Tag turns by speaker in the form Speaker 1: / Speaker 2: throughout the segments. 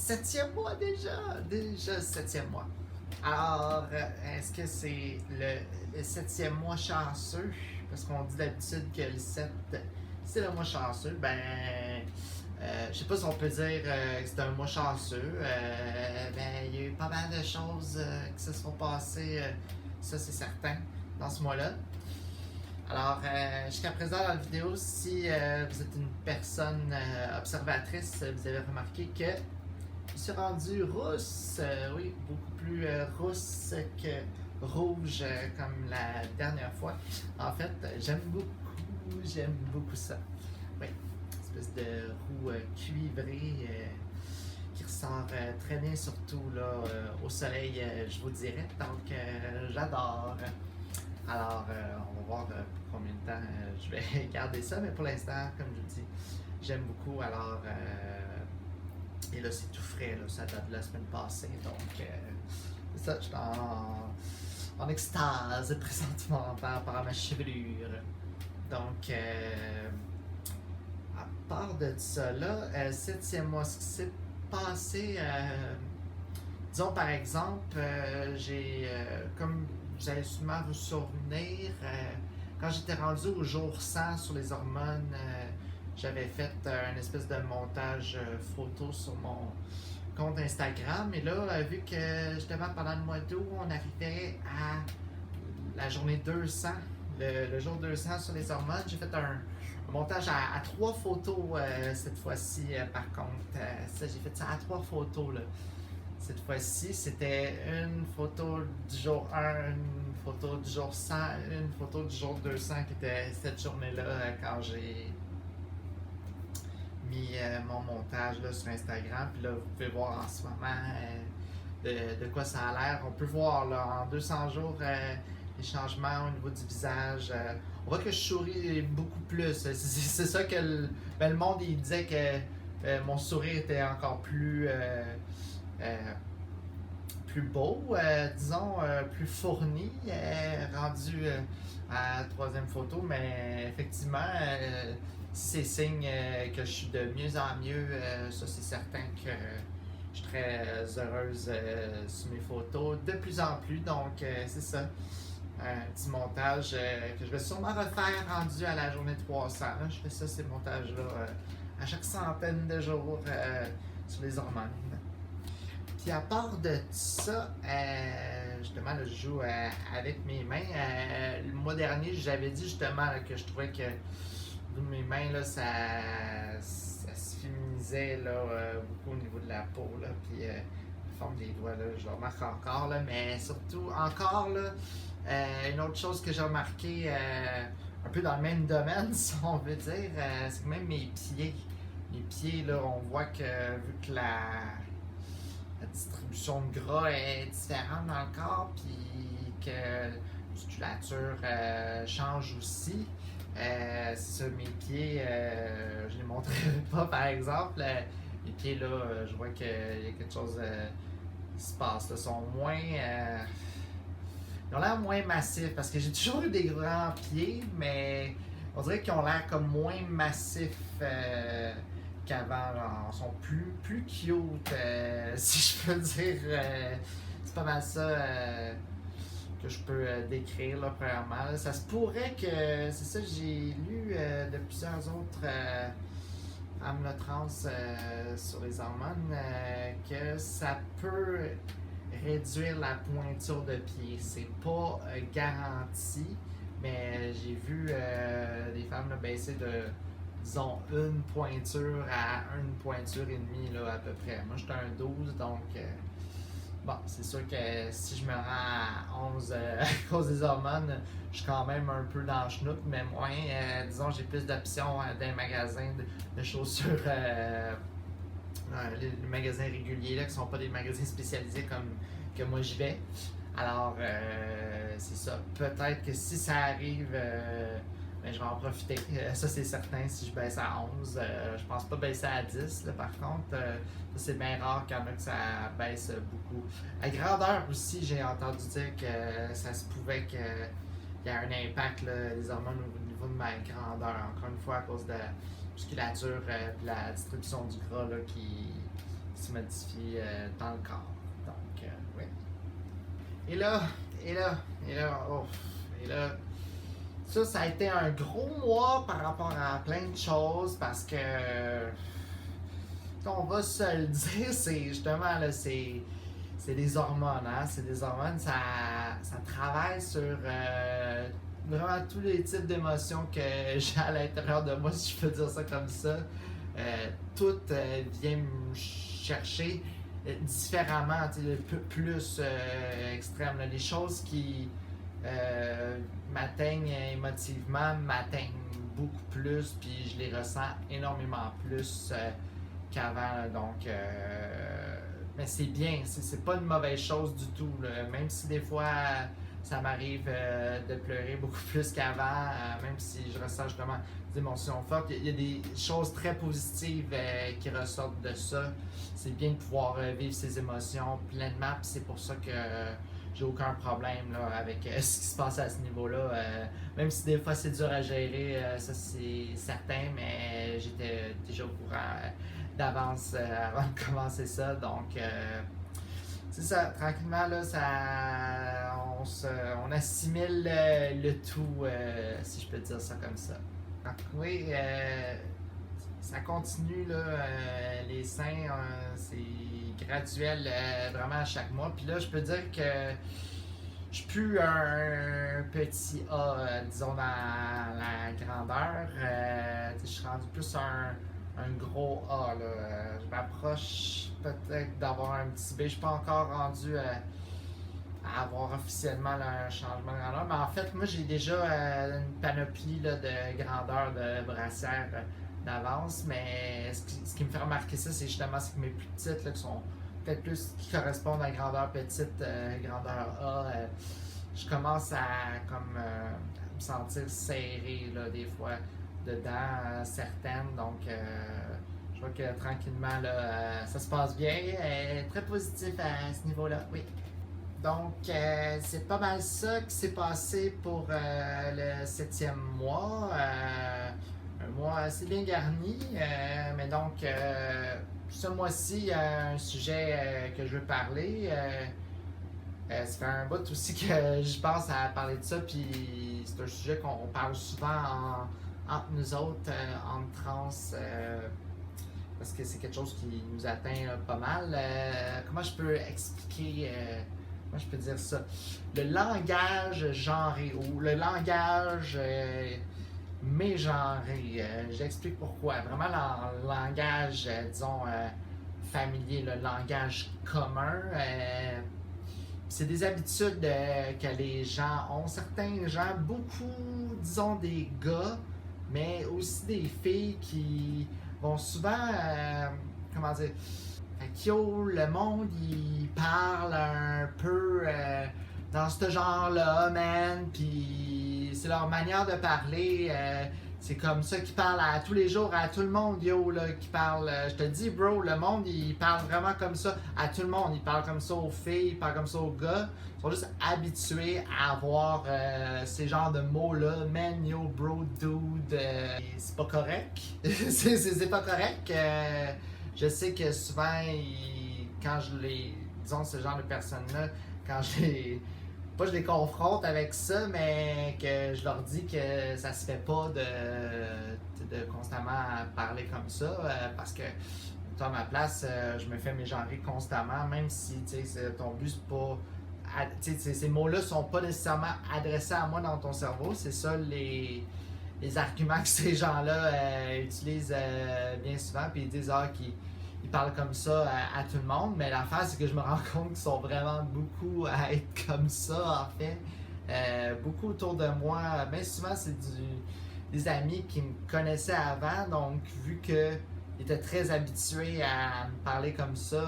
Speaker 1: septième mois déjà septième mois. Alors, est-ce que c'est le septième mois chanceux? Parce qu'on dit d'habitude que le 7, c'est le mois chanceux. Je sais pas si on peut dire que c'est un mois chanceux. Il y a eu pas mal de choses qui se sont passées, ça c'est certain, dans ce mois-là. Alors, jusqu'à présent dans la vidéo, si vous êtes une personne observatrice, vous avez remarqué que je suis rendu rousse, oui, beaucoup plus rousse que rouge comme la dernière fois. En fait, j'aime beaucoup ça. Oui, une espèce de roue cuivrée qui ressort très bien, surtout là, au soleil, je vous dirais. Donc, j'adore. Alors, on va voir pour combien de temps je vais garder ça, mais pour l'instant, comme je vous dis, j'aime beaucoup. Alors, et là, c'est tout frais, là, ça date de la semaine passée, donc c'est ça, je suis en extase présentement par rapport à ma chevelure. Donc, à part de ça, là, septième mois, ce qui s'est passé, disons par exemple, j'ai, comme vous allez sûrement vous souvenir, quand j'étais rendu au jour 100 sur les hormones, j'avais fait une espèce de montage photo sur mon compte Instagram. Et là, vu que justement pendant le mois d'août, on arrivait à la journée 200, le jour 200 sur les hormones, j'ai fait un montage à 3 photos cette fois-ci. Par contre, ça, j'ai fait ça à 3 photos là. Cette fois-ci, c'était une photo du jour 1, une photo du jour 100, une photo du jour 200 qui était cette journée-là quand j'ai mis mon montage là, sur Instagram. Puis là, vous pouvez voir en ce moment de quoi ça a l'air. On peut voir là, en 200 jours les changements au niveau du visage. On voit que je souris beaucoup plus. C'est ça que le monde il disait que mon sourire était encore plus beau, disons, plus fourni, rendu à la troisième photo, mais effectivement, si c'est signe que je suis de mieux en mieux, ça c'est certain que je suis très heureuse sur mes photos, de plus en plus, donc c'est ça. Un petit montage que je vais sûrement refaire rendu à la journée 300. Là. Je fais ça, ces montages-là, à chaque centaine de jours sur les hormones. Puis à part de ça, justement, là, je joue avec mes mains. Le mois dernier, j'avais dit justement là, que je trouvais que mes mains, là, ça se féminisait là, beaucoup au niveau de la peau. Là, puis la forme des doigts, là, je le remarque encore. Là, mais surtout, encore, là, une autre chose que j'ai remarqué, un peu dans le même domaine, si on veut dire, c'est que même mes pieds. Mes pieds, là, on voit que vu que la distribution de gras est différente dans le corps, puis que la musculature change aussi. C'est ça, mes pieds, je les montrerai pas par exemple. Mes pieds, là, je vois qu'il y a quelque chose qui se passe. Là, sont moins. Ils ont l'air moins massifs parce que j'ai toujours eu des grands pieds, mais on dirait qu'ils ont l'air comme moins massifs. Qu'avant, genre, sont plus cute, si je peux dire. C'est pas mal ça que je peux décrire, là, premièrement. Là. Ça se pourrait que, c'est ça, j'ai lu de plusieurs autres femmes trans sur les hormones, que ça peut réduire la pointure de pied. C'est pas garanti, mais j'ai vu des femmes là, baisser de disons une pointure à une pointure et demie là, à peu près. Moi j'étais un 12, donc bon, c'est sûr que si je me rends à 11 à cause des hormones, je suis quand même un peu dans le chenoute, mais moins, disons j'ai plus d'options dans les magasins de chaussures, les magasins réguliers là, qui sont pas des magasins spécialisés comme que moi j'y vais. Alors c'est ça, peut-être que si ça arrive, ben, je vais en profiter. Ça, c'est certain, si je baisse à 11. Je pense pas baisser à 10, là, par contre. C'est bien rare qu'il y en a que ça baisse beaucoup. La grandeur aussi, j'ai entendu dire que ça se pouvait qu'il y ait un impact là, des hormones au niveau de ma grandeur. Encore une fois, à cause de la musculature et la distribution du gras là, qui qui se modifient dans le corps. Donc, oui. Et là, oh, et là, ça a été un gros mois par rapport à plein de choses parce que, on va se le dire, c'est justement, là, c'est des hormones, hein? C'est des hormones, ça travaille sur vraiment tous les types d'émotions que j'ai à l'intérieur de moi, si je peux dire ça comme ça. Tout vient me chercher différemment, plus extrême. Là. Les choses qui m'atteignent émotivement m'atteignent beaucoup plus, puis je les ressens énormément plus qu'avant. Donc, mais c'est bien, c'est pas une mauvaise chose du tout. Là. Même si des fois ça m'arrive de pleurer beaucoup plus qu'avant, même si je ressens justement des émotions fortes. Il y a des choses très positives qui ressortent de ça. C'est bien de pouvoir vivre ces émotions pleinement, puis c'est pour ça que j'ai aucun problème là, avec ce qui se passe à ce niveau-là. Même si des fois c'est dur à gérer, ça c'est certain, mais j'étais déjà au courant d'avance avant de commencer ça. Donc, c'est ça, tranquillement, là, on assimile le tout, si je peux dire ça comme ça. Donc, oui, ça continue, là, les seins, c'est graduel vraiment à chaque mois. Puis là, je peux dire que je suis plus un petit A, disons, dans la grandeur. Je suis rendu plus un gros A. Là. Je m'approche peut-être d'avoir un petit B. Je ne suis pas encore rendu à avoir officiellement là, un changement de grandeur. Mais en fait, moi, j'ai déjà une panoplie là, de grandeur de brassière d'avance. Mais ce qui me fait remarquer ça, c'est justement que mes plus petites, là, qui sont peut-être plus qui correspondent à grandeur petite, grandeur A, je commence à comme me sentir serré là, des fois dedans certaines. Donc, je vois que tranquillement, là, ça se passe bien. Très positif à ce niveau-là, oui. Donc, c'est pas mal ça qui s'est passé pour le 7e mois. Un mois assez bien garni. Mais donc, ce mois-ci, il y a un sujet que je veux parler. Ça fait un bout aussi que je pense à parler de ça. Puis, c'est un sujet qu'on parle souvent entre nous autres, entre trans. Parce que c'est quelque chose qui nous atteint pas mal. Comment je peux expliquer... Comment je peux dire ça? Le langage genré ou le langage mégenré. J'explique pourquoi. Vraiment, le langage, disons, familier, le langage commun. C'est des habitudes que les gens ont. Certains gens, beaucoup, disons, des gars, mais aussi des filles qui vont souvent, comment dire... Yo, le monde, il parle un peu dans ce genre-là, man, puis c'est leur manière de parler, c'est comme ça qu'ils parlent à tous les jours, à tout le monde, yo, là, qui parle, je te dis, bro, le monde, il parle vraiment comme ça à tout le monde, il parle comme ça aux filles, il parle comme ça aux gars, ils sont juste habitués à avoir ces genres de mots-là, man, yo, bro, dude, c'est pas correct, c'est pas correct, je sais que souvent, quand je les... Disons, ce genre de personnes-là, quand pas je les confronte avec ça, mais que je leur dis que ça se fait pas de constamment parler comme ça, parce que, toi, à ma place, je me fais mégenrer constamment, même si, tu sais, ton but, c'est pas... Ces mots-là sont pas nécessairement adressés à moi dans ton cerveau, c'est ça les arguments que ces gens-là utilisent bien souvent, puis ils disent qu'ils parlent comme ça à tout le monde, mais l'affaire c'est que je me rends compte qu'ils sont vraiment beaucoup à être comme ça en fait. Beaucoup autour de moi, bien souvent c'est des amis qui me connaissaient avant, donc vu qu'ils étaient très habitués à me parler comme ça,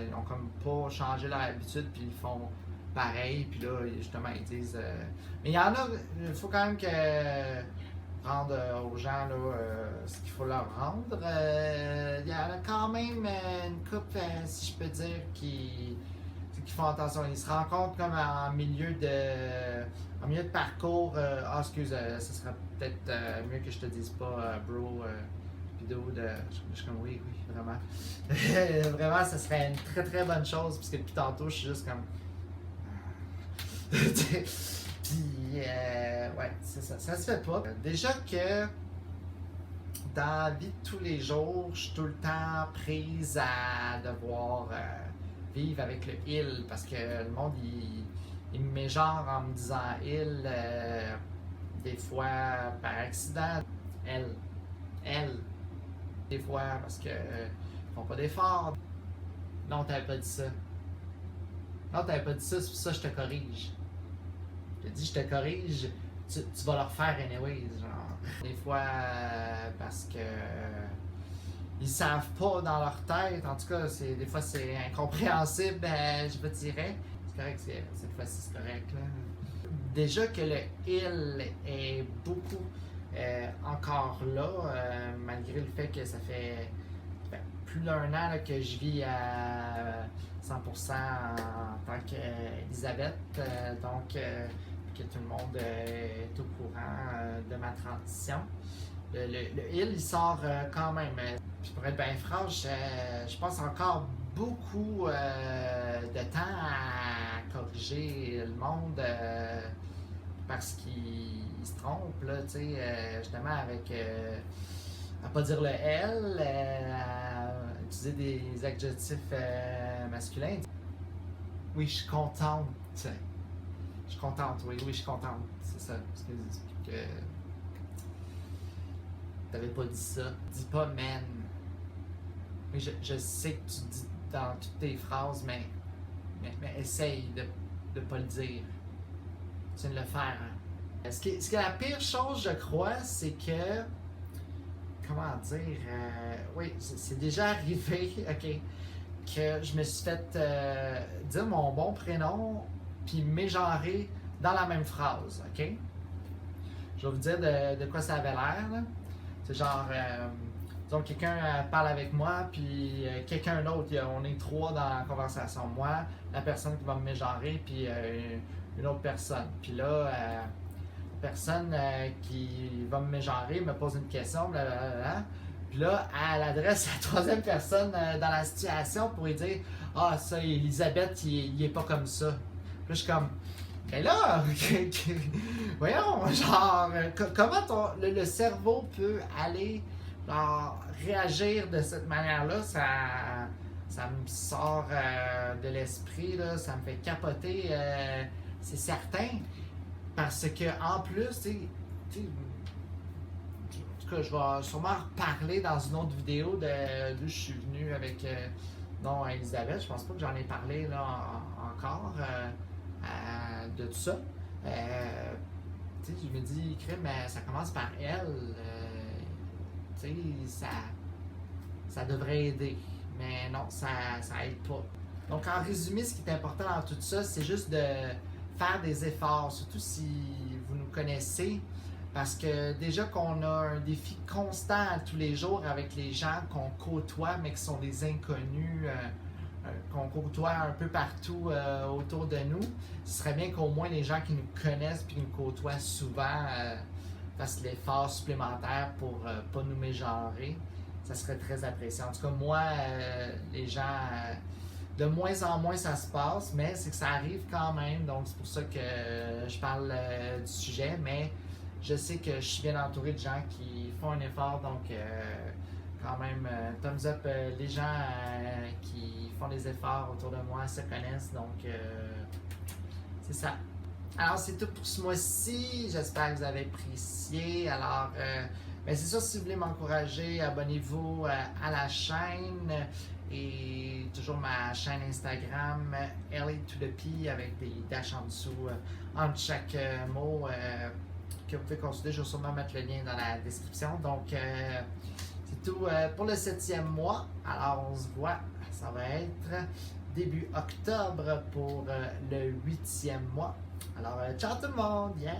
Speaker 1: ils ont comme pas changé leur habitude, puis ils font pareil, puis là justement ils disent... Mais il y en a, il faut quand même que rendre aux gens là, ce qu'il faut leur rendre. Il y en a quand même une couple, si je peux dire, qui font attention. Ils se rencontrent comme en milieu de parcours. Excuse, ce serait peut-être mieux que je te dise pas, bro. vidéo de. Je suis comme oui, vraiment. Vraiment, ça serait une très très bonne chose, parce que depuis tantôt, je suis juste comme. Puis, ouais, c'est ça. Ça se fait pas. Déjà que dans la vie de tous les jours, je suis tout le temps prise à devoir vivre avec le il, parce que le monde, il me met genre en me disant il, des fois par accident, elle, des fois parce que ils font pas d'efforts. Non, t'avais pas dit ça. Non, t'avais pas dit ça, c'est pour ça que je te corrige. Je te dis, je te corrige, tu vas le refaire anyways, genre. Des fois, parce que ils savent pas dans leur tête, en tout cas, des fois c'est incompréhensible, je me dirais. C'est correct, cette fois-ci c'est correct, là. Déjà que le il est beaucoup encore là, malgré le fait que ça fait plus d'un an là, que je vis à 100% en tant qu'Elisabeth, donc que tout le monde est au courant de ma transition. Le il sort quand même. Puis pour être bien franche, je passe encore beaucoup de temps à corriger le monde parce qu'il se trompe, là, tu sais, justement avec à pas dire le elle, à utiliser des adjectifs masculins. Oui, je suis contente. Je suis contente, oui, je suis contente. C'est ça. Parce que t'avais pas dit ça. Dis pas man. Oui, je sais que tu dis dans toutes tes phrases, mais essaye de pas le dire. Tu viens de le faire. Hein. Ce qui est la pire chose, je crois, c'est que. Comment dire. Oui, c'est déjà arrivé, ok, que je me suis fait dire mon bon prénom puis mégenrer dans la même phrase, ok? Je vais vous dire de quoi ça avait l'air, là. C'est genre, disons quelqu'un parle avec moi, puis quelqu'un d'autre, on est trois dans la conversation. Moi, la personne qui va me mégenrer, puis une autre personne. Puis là, la personne qui va me mégenrer me pose une question, blablabla. Puis là, elle adresse la troisième personne dans la situation pour lui dire « Ah, ça, Elisabeth, il est pas comme ça. » Puis là, je suis comme « Mais là, voyons, genre, comment le cerveau peut aller, genre, réagir de cette manière-là? Ça me sort de l'esprit, là, ça me fait capoter, c'est certain. Parce que en plus, tu sais, en tout cas, je vais sûrement reparler dans une autre vidéo d'où je suis venu avec non, Elisabeth. Je pense pas que j'en ai parlé là encore de tout ça. Tu sais, je me dis, crème, ça commence par elle. Tu sais, ça devrait aider. Mais non, ça aide pas. Donc, en résumé, ce qui est important dans tout ça, c'est juste de faire des efforts, surtout si vous nous connaissez, parce que déjà qu'on a un défi constant tous les jours avec les gens qu'on côtoie, mais qui sont des inconnus, qu'on côtoie un peu partout autour de nous, ce serait bien qu'au moins les gens qui nous connaissent et qui nous côtoient souvent fassent l'effort supplémentaire pour pas nous mégenrer. Ça serait très apprécié. En tout cas, moi, les gens... de moins en moins ça se passe, mais c'est que ça arrive quand même, donc c'est pour ça que je parle du sujet, mais je sais que je suis bien entouré de gens qui font un effort, donc quand même, thumbs up, les gens qui font des efforts autour de moi se connaissent, donc c'est ça. Alors c'est tout pour ce mois-ci, j'espère que vous avez apprécié, alors ben, c'est sûr, si vous voulez m'encourager, abonnez-vous à la chaîne. Et toujours ma chaîne Instagram, Ellie to the P, avec des dash en dessous, entre chaque mot que vous pouvez consulter. Je vais sûrement mettre le lien dans la description. Donc, c'est tout pour le 7e mois. Alors, on se voit, ça va être début octobre pour le 8e mois. Alors, ciao tout le monde! Yeah!